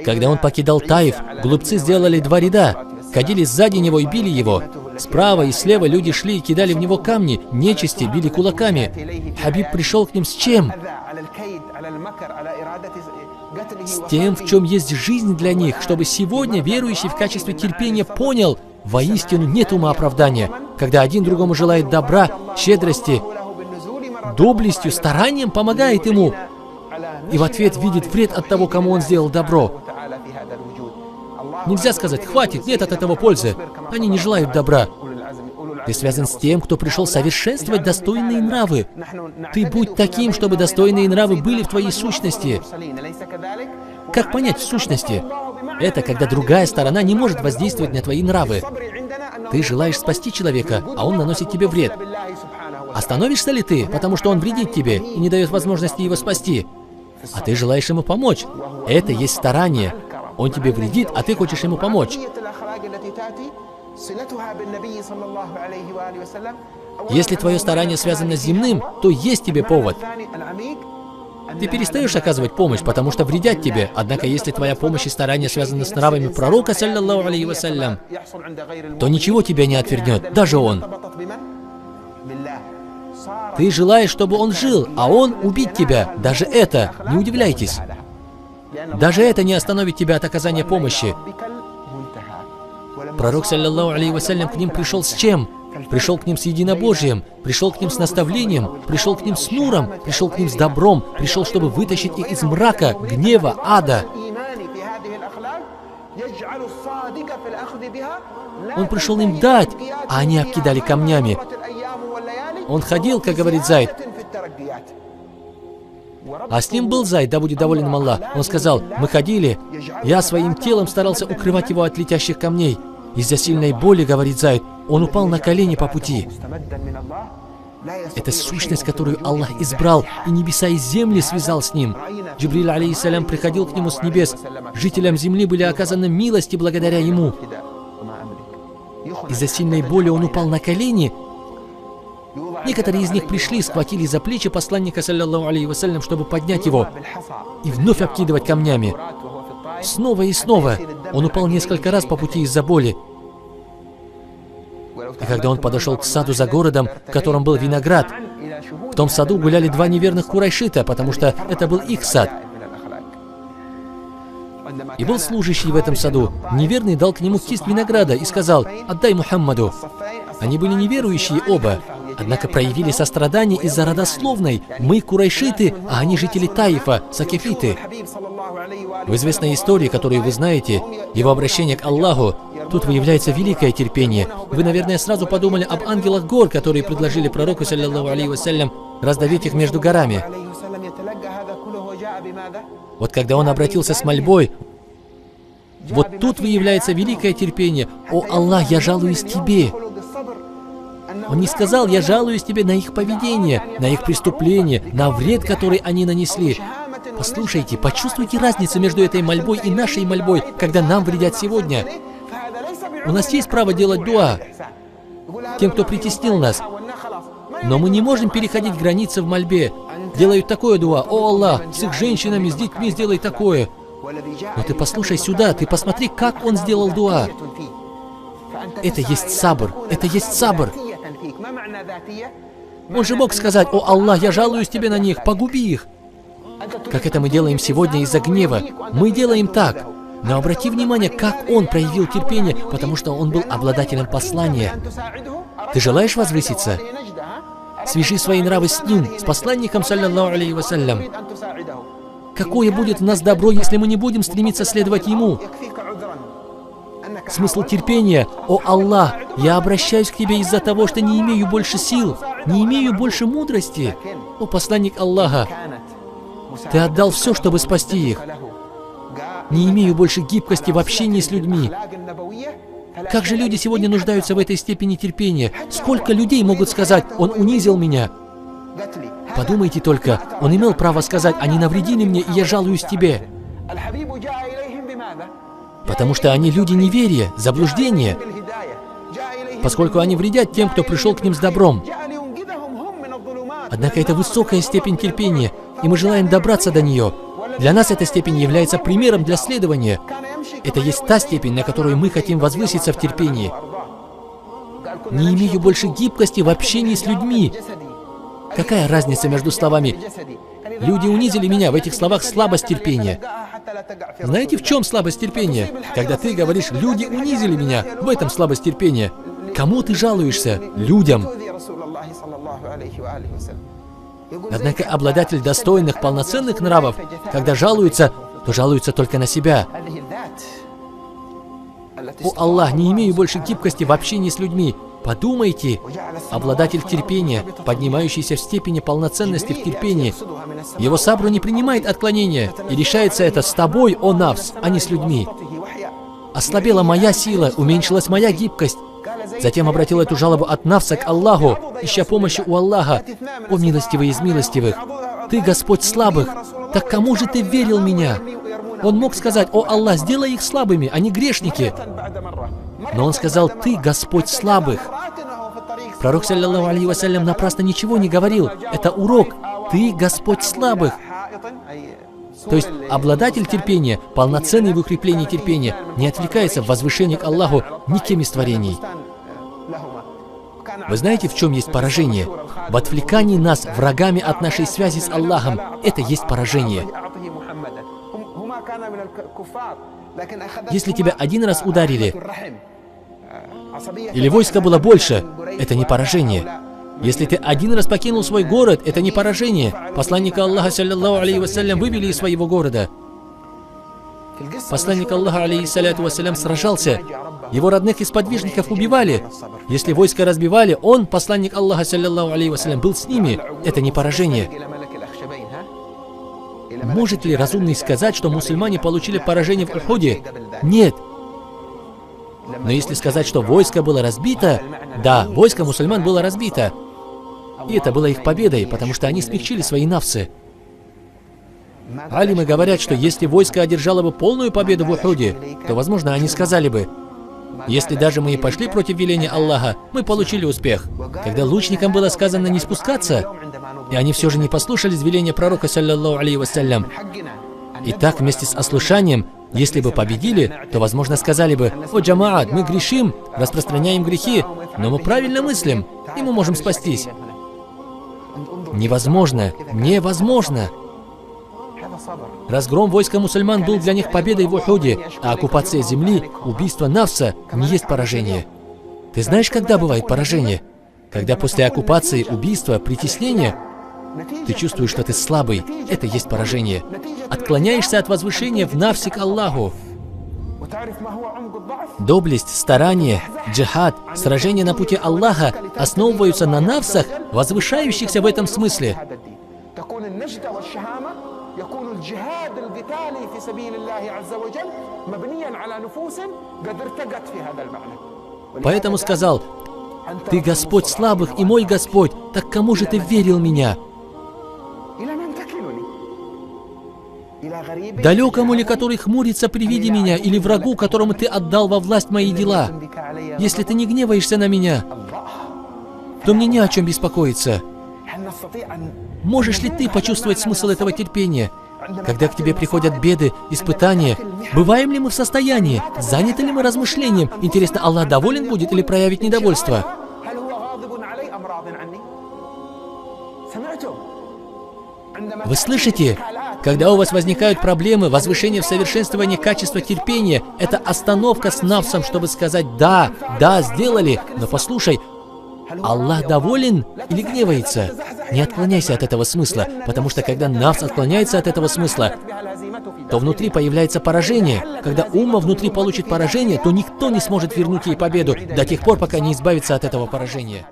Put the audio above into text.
Когда он покидал Таиф, глупцы сделали 2 ряда, ходили сзади него и били его. Справа и слева люди шли и кидали в него камни, нечисти били кулаками. Хабиб пришел к ним с чем? С тем, в чем есть жизнь для них, чтобы сегодня верующий в качестве терпения понял, воистину нет ума оправдания, когда один другому желает добра, щедрости, доблестью, старанием помогает ему, и в ответ видит вред от того, кому он сделал добро. Нельзя сказать: хватит, нет от этого пользы. Они не желают добра. Ты связан с тем, кто пришел совершенствовать достойные нравы. Ты будь таким, чтобы достойные нравы были в твоей сущности. Как понять в сущности? Это когда другая сторона не может воздействовать на твои нравы. Ты желаешь спасти человека, а он наносит тебе вред. Остановишься ли ты, потому что он вредит тебе и не дает возможности его спасти? А ты желаешь ему помочь. Это есть старание. Он тебе вредит, а ты хочешь ему помочь. Если твое старание связано с земным, то есть тебе повод. Ты перестаешь оказывать помощь, потому что вредят тебе. Однако, если твоя помощь и старание связаны с нравами пророка, саллаллаху алейхи вассалям, то ничего тебя не отвернет, даже он. Ты желаешь, чтобы он жил, а он убить тебя. Даже это, не удивляйтесь. Даже это не остановит тебя от оказания помощи. Пророк, саллаллаху алейхи вассалям, к ним пришел с чем? Пришел к ним с единобожием, пришел к ним с наставлением, пришел к ним с нуром, пришел к ним с добром, пришел, чтобы вытащить их из мрака, гнева, ада. Он пришел им дать, а они обкидали камнями. Он ходил, как говорит Зайд. А с ним был Зайд, да будет доволен им Аллах. Он сказал: мы ходили, я своим телом старался укрывать его от летящих камней. Из-за сильной боли, говорит Зайд, он упал на колени по пути. Это сущность, которую Аллах избрал, и небеса и земли связал с ним. Джибриль, алейхиссалям, приходил к нему с небес. Жителям земли были оказаны милости благодаря ему. Из-за сильной боли он упал на колени. Некоторые из них пришли, схватили за плечи посланника, саллаллаху алейхи вассалям, чтобы поднять его и вновь обкидывать камнями. Снова и снова. Он упал несколько раз по пути из-за боли. И когда он подошел к саду за городом, в котором был виноград, в том саду гуляли 2 неверных курайшита, потому что это был их сад. И был служащий в этом саду. Неверный дал к нему кисть винограда и сказал: отдай Мухаммаду. Они были неверующие оба, однако проявили сострадание из-за родословной. Мы курайшиты, а они жители Таифа, сакифиты. В известной истории, которую вы знаете, его обращение к Аллаху, тут выявляется великое терпение. Вы, наверное, сразу подумали об ангелах гор, которые предложили пророку, саллаллаху алейхи вассалям, раздавить их между горами. Вот когда он обратился с мольбой, вот тут выявляется великое терпение. О Аллах, я жалуюсь тебе. Он не сказал: я жалуюсь тебе на их поведение, на их преступление, на вред, который они нанесли. Послушайте, почувствуйте разницу между этой мольбой и нашей мольбой, когда нам вредят сегодня. У нас есть право делать дуа тем, кто притеснил нас. Но мы не можем переходить границы в мольбе. Делают такое дуа: о Аллах, с их женщинами, с детьми сделай такое. Но ты послушай сюда, ты посмотри, как он сделал дуа. Это есть сабр, это есть сабр. Он же мог сказать: о Аллах, я жалуюсь тебе на них, погуби их. Как это мы делаем сегодня из-за гнева. Мы делаем так. Но обрати внимание, как он проявил терпение, потому что он был обладателем послания. Ты желаешь возвыситься? Свяжи свои нравы с ним, с посланником, саллаллаху алейхи вассалям. Какое будет в нас добро, если мы не будем стремиться следовать ему? Смысл терпения: о Аллах, я обращаюсь к тебе из-за того, что не имею больше сил, не имею больше мудрости. О посланник Аллаха, ты отдал все, чтобы спасти их. не имею больше гибкости в общении с людьми. Как же люди сегодня нуждаются в этой степени терпения? Сколько людей могут сказать: он унизил меня? Подумайте только, он имел право сказать: они навредили мне, и я жалуюсь тебе. Потому что они люди неверия, заблуждения, поскольку они вредят тем, кто пришел к ним с добром. Однако это высокая степень терпения, и мы желаем добраться до нее. Для нас эта степень является примером для следования. Это есть та степень, на которую мы хотим возвыситься в терпении. Не имею больше гибкости в общении с людьми. Какая разница между словами «люди унизили меня»? В этих словах слабость терпения. Знаете, в чем слабость терпения? Когда ты говоришь «люди унизили меня», в этом слабость терпения. Кому ты жалуешься? Людям. Однако обладатель достойных, полноценных нравов, когда жалуется, то жалуется только на себя. «О Аллах, не имею больше гибкости в общении с людьми». Подумайте, обладатель терпения, поднимающийся в степени полноценности в терпении, его сабру не принимает отклонения, и решается это с тобой, о нафс, а не с людьми. Ослабела моя сила, уменьшилась моя гибкость. Затем обратил эту жалобу от нафса к Аллаху, ища помощи у Аллаха. О милостивый из милостивых, ты Господь слабых, так кому же ты верил меня? Он мог сказать: о Аллах, сделай их слабыми, они грешники. Но он сказал: ты Господь слабых. Пророк, саллаллаху алейхи вассалям, напрасно ничего не говорил. Это урок. Ты Господь слабых. То есть обладатель терпения, полноценный в укреплении терпения, не отвлекается в возвышении к Аллаху никем из творений. Вы знаете, в чем есть поражение? В отвлекании нас врагами от нашей связи с Аллахом. Это есть поражение. Если тебя один раз ударили, или войска было больше, это не поражение. Если ты один раз покинул свой город, это не поражение. Посланника Аллаха, саллаллаху алейхи вассалям, вывели из своего города. Посланник Аллаха, алейхиссаляту вассалям, сражался. Его родных и сподвижников убивали. Если войско разбивали, он, посланник Аллаха, саллаллаху алейхи вассалям, был с ними. Это не поражение. Может ли разумный сказать, что мусульмане получили поражение в Ухуде? Нет. Но если сказать, что войско было разбито, да, войско мусульман было разбито. И это было их победой, потому что они смягчили свои нафсы. Алимы говорят, что если войско одержало бы полную победу в Ухуде, то, возможно, они сказали бы: если даже мы и пошли против веления Аллаха, мы получили успех. Когда лучникам было сказано не спускаться, и они все же не послушались веления пророка, саллаллаху алейхи вассалям. И так, вместе с ослушанием, если бы победили, то, возможно, сказали бы: о джамаат, мы грешим, распространяем грехи, но мы правильно мыслим, и мы можем спастись. Невозможно, невозможно. Разгром войска мусульман был для них победой в Ухуде, а оккупация земли, убийство нафса не есть поражение. Ты знаешь, когда бывает поражение? Когда после оккупации, убийства, притеснения ты чувствуешь, что ты слабый. Это есть поражение. Отклоняешься от возвышения в нафсе к Аллаху. Доблесть, старание, джихад, сражение на пути Аллаха основываются на нафсах, возвышающихся в этом смысле. Поэтому сказал: ты Господь слабых и мой Господь, так кому же ты верил меня? Далекому ли, который хмурится при виде меня, или врагу, которому ты отдал во власть мои дела? Если ты не гневаешься на меня, то мне не о чем беспокоиться. Можешь ли ты почувствовать смысл этого терпения? Когда к тебе приходят беды, испытания, бываем ли мы в состоянии, заняты ли мы размышлением? Интересно, Аллах доволен будет или проявит недовольство? Вы слышите? Когда у вас возникают проблемы, возвышение в совершенствовании качества терпения, это остановка с нафсом, чтобы сказать: да, да, сделали, но послушай, Аллах доволен или гневается? Не отклоняйся от этого смысла, потому что когда нафс отклоняется от этого смысла, то внутри появляется поражение. Когда умма внутри получит поражение, то никто не сможет вернуть ей победу до тех пор, пока не избавится от этого поражения.